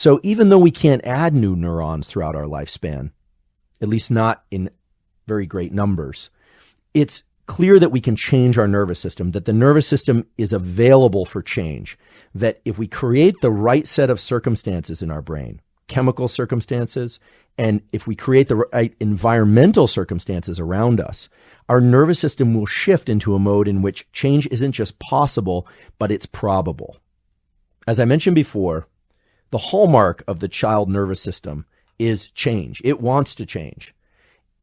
So even though we can't add new neurons throughout our lifespan, at least not in very great numbers, it's clear that we can change our nervous system, that the nervous system is available for change, that if we create the right set of circumstances in our brain, chemical circumstances, and if we create the right environmental circumstances around us, our nervous system will shift into a mode in which change isn't just possible, but it's probable. As I mentioned before, the hallmark of the child nervous system is change. It wants to change.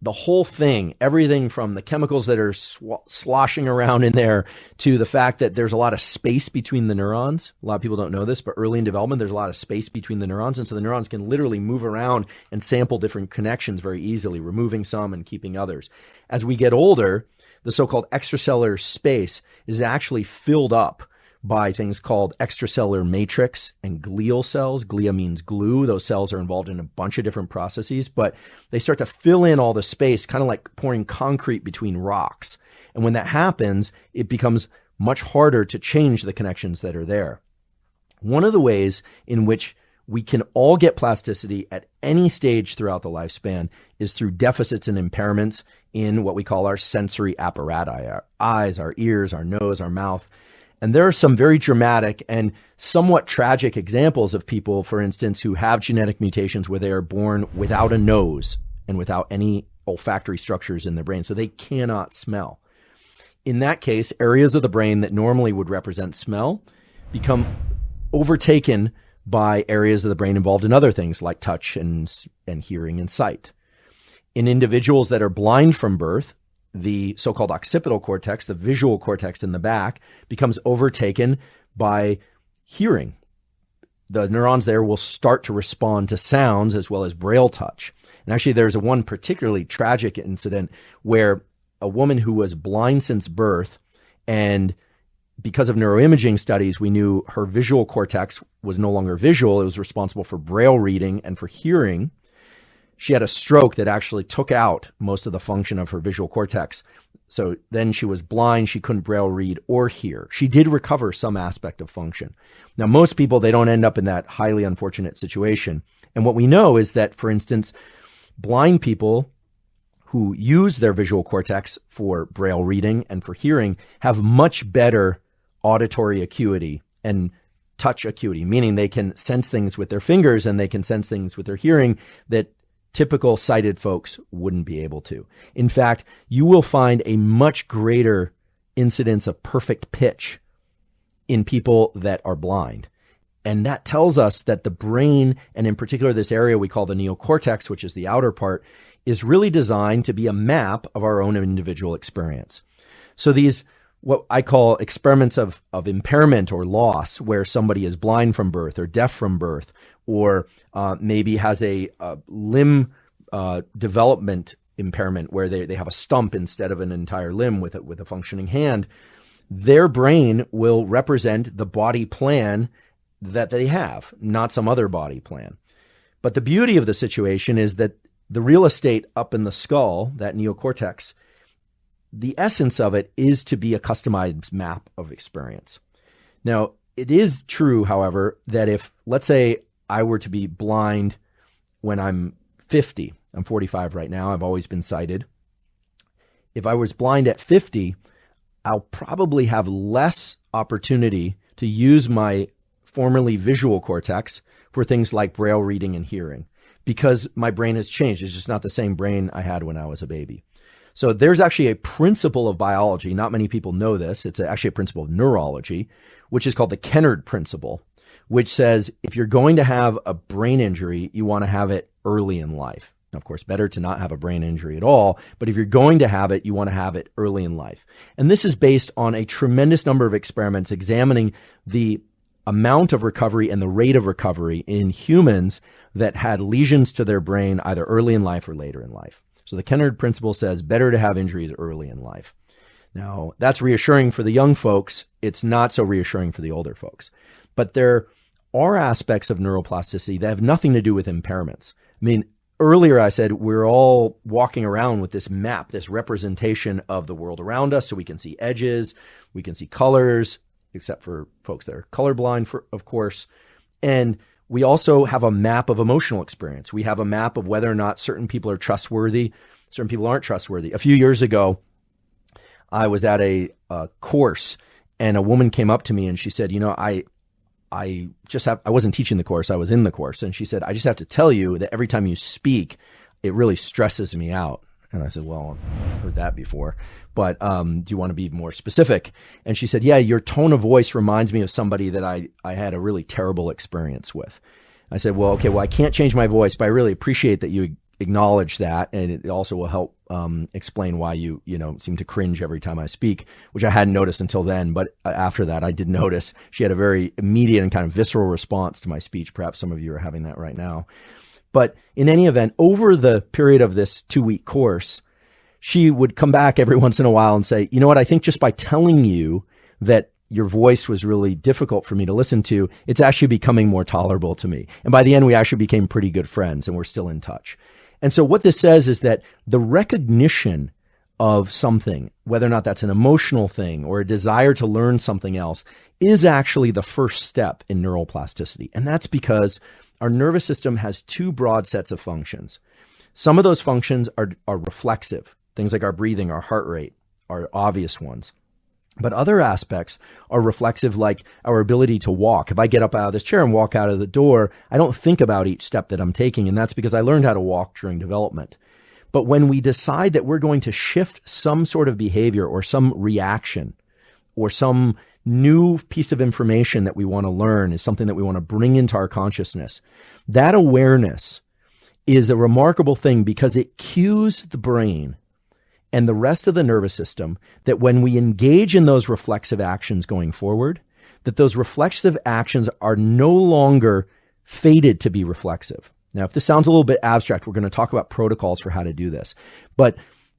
The whole thing, everything from the chemicals that are sloshing around in there to the fact that there's a lot of space between the neurons. A lot of people don't know this, but early in development, there's a lot of space between the neurons. And so the neurons can literally move around and sample different connections very easily, removing some and keeping others. As we get older, the so-called extracellular space is actually filled up by things called extracellular matrix and glial cells. Glia means glue. Those cells are involved in a bunch of different processes, but they start to fill in all the space, kind of like pouring concrete between rocks. And when that happens, it becomes much harder to change the connections that are there. One of the ways in which we can all get plasticity at any stage throughout the lifespan is through deficits and impairments in what we call our sensory apparatus, our eyes, our ears, our nose, our mouth. And there are some very dramatic and somewhat tragic examples of people, for instance, who have genetic mutations where they are born without a nose and without any olfactory structures in their brain, so they cannot smell. In that case, areas of the brain that normally would represent smell become overtaken by areas of the brain involved in other things like touch and hearing and sight. In individuals that are blind from birth, the so-called occipital cortex, the visual cortex in the back, becomes overtaken by hearing. The neurons there will start to respond to sounds as well as braille touch. And actually, there's one particularly tragic incident where a woman who was blind since birth, and because of neuroimaging studies, we knew her visual cortex was no longer visual. It was responsible for braille reading and for hearing. She had a stroke that actually took out most of the function of her visual cortex. So then she was blind. She couldn't braille read or hear. She did recover some aspect of function. Now, most people, they don't end up in that highly unfortunate situation. And what we know is that, for instance, blind people who use their visual cortex for braille reading and for hearing have much better auditory acuity and touch acuity, meaning they can sense things with their fingers and they can sense things with their hearing that typical sighted folks wouldn't be able to. In fact, you will find a much greater incidence of perfect pitch in people that are blind. And that tells us that the brain, and in particular this area we call the neocortex, which is the outer part, is really designed to be a map of our own individual experience. So these, what I call experiments of impairment or loss, where somebody is blind from birth or deaf from birth, or maybe has a limb development impairment where they have a stump instead of an entire limb with a functioning hand, their brain will represent the body plan that they have, not some other body plan. But the beauty of the situation is that the real estate up in the skull, that neocortex, the essence of it is to be a customized map of experience. Now, it is true, however, that if, let's say, I were to be blind when I'm 50, I'm 45 right now, I've always been sighted. If I was blind at 50, I'll probably have less opportunity to use my formerly visual cortex for things like braille reading and hearing, because my brain has changed. It's just not the same brain I had when I was a baby. So there's actually a principle of biology. Not many people know this. It's actually a principle of neurology, which is called the Kennard principle, which says if you're going to have a brain injury, you want to have it early in life. Now, of course, better to not have a brain injury at all, but if you're going to have it, you want to have it early in life. And this is based on a tremendous number of experiments examining the amount of recovery and the rate of recovery in humans that had lesions to their brain either early in life or later in life. So the Kennard principle says better to have injuries early in life. Now, that's reassuring for the young folks. It's not so reassuring for the older folks. But there are aspects of neuroplasticity that have nothing to do with impairments. I mean, earlier I said we're all walking around with this map, this representation of the world around us, so we can see edges, we can see colors, except for folks that are colorblind, of course. And we also have a map of emotional experience. We have a map of whether or not certain people are trustworthy, certain people aren't trustworthy. A few years ago, I was at a course, and a woman came up to me and she said, I wasn't teaching the course, I was in the course. And she said, I just have to tell you that every time you speak, it really stresses me out. And I said, well, I've heard that before, but do you want to be more specific? And she said, yeah, your tone of voice reminds me of somebody that I had a really terrible experience with. I said, well, okay, I can't change my voice, but I really appreciate that you acknowledge that. And it also will help explain why you seem to cringe every time I speak, which I hadn't noticed until then. But after that, I did notice she had a very immediate and kind of visceral response to my speech. Perhaps some of you are having that right now. But in any event, over the period of this 2-week course, she would come back every once in a while and say, you know what, I think just by telling you that your voice was really difficult for me to listen to, it's actually becoming more tolerable to me. And by the end, we actually became pretty good friends, and we're still in touch. And so what this says is that the recognition of something, whether or not that's an emotional thing or a desire to learn something else, is actually the first step in neural plasticity. And that's because our nervous system has two broad sets of functions. Some of those functions are reflexive. Things like our breathing, our heart rate are obvious ones. But other aspects are reflexive, like our ability to walk. If I get up out of this chair and walk out of the door, I don't think about each step that I'm taking, and that's because I learned how to walk during development. But when we decide that we're going to shift some sort of behavior or some reaction or some new piece of information that we want to learn is something that we want to bring into our consciousness, that awareness is a remarkable thing because it cues the brain and the rest of the nervous system that when we engage in those reflexive actions going forward, that those reflexive actions are no longer fated to be reflexive. Now, if this sounds a little bit abstract, we're going to talk about protocols for how to do this. But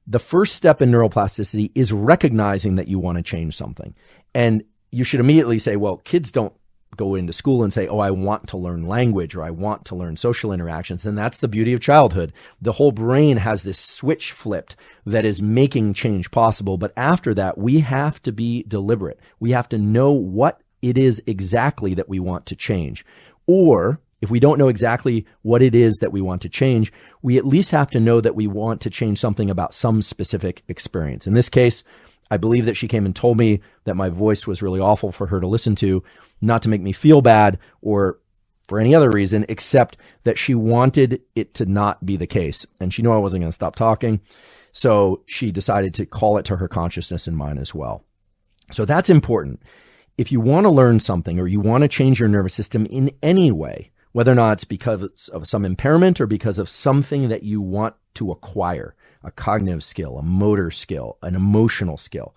the first step in neuroplasticity is recognizing that you want to change something. And you should immediately say, well, kids don't go into school and say, oh, I want to learn language or I want to learn social interactions. And that's the beauty of childhood. The whole brain has this switch flipped that is making change possible. But after that, we have to be deliberate. We have to know what it is exactly that we want to change. Or if we don't know exactly what it is that we want to change, we at least have to know that we want to change something about some specific experience. In this case, I believe that she came and told me that my voice was really awful for her to listen to, not to make me feel bad or for any other reason, except that she wanted it to not be the case. And she knew I wasn't going to stop talking. So she decided to call it to her consciousness and mine as well. So that's important. If you want to learn something or you want to change your nervous system in any way, whether or not it's because of some impairment or because of something that you want to acquire, a cognitive skill, a motor skill, an emotional skill,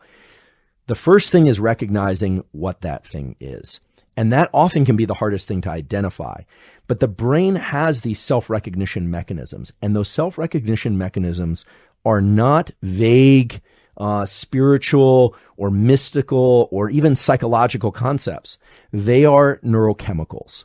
the first thing is recognizing what that thing is. And that often can be the hardest thing to identify. But the brain has these self-recognition mechanisms, and those self-recognition mechanisms are not vague, spiritual or mystical or even psychological concepts. They are neurochemicals.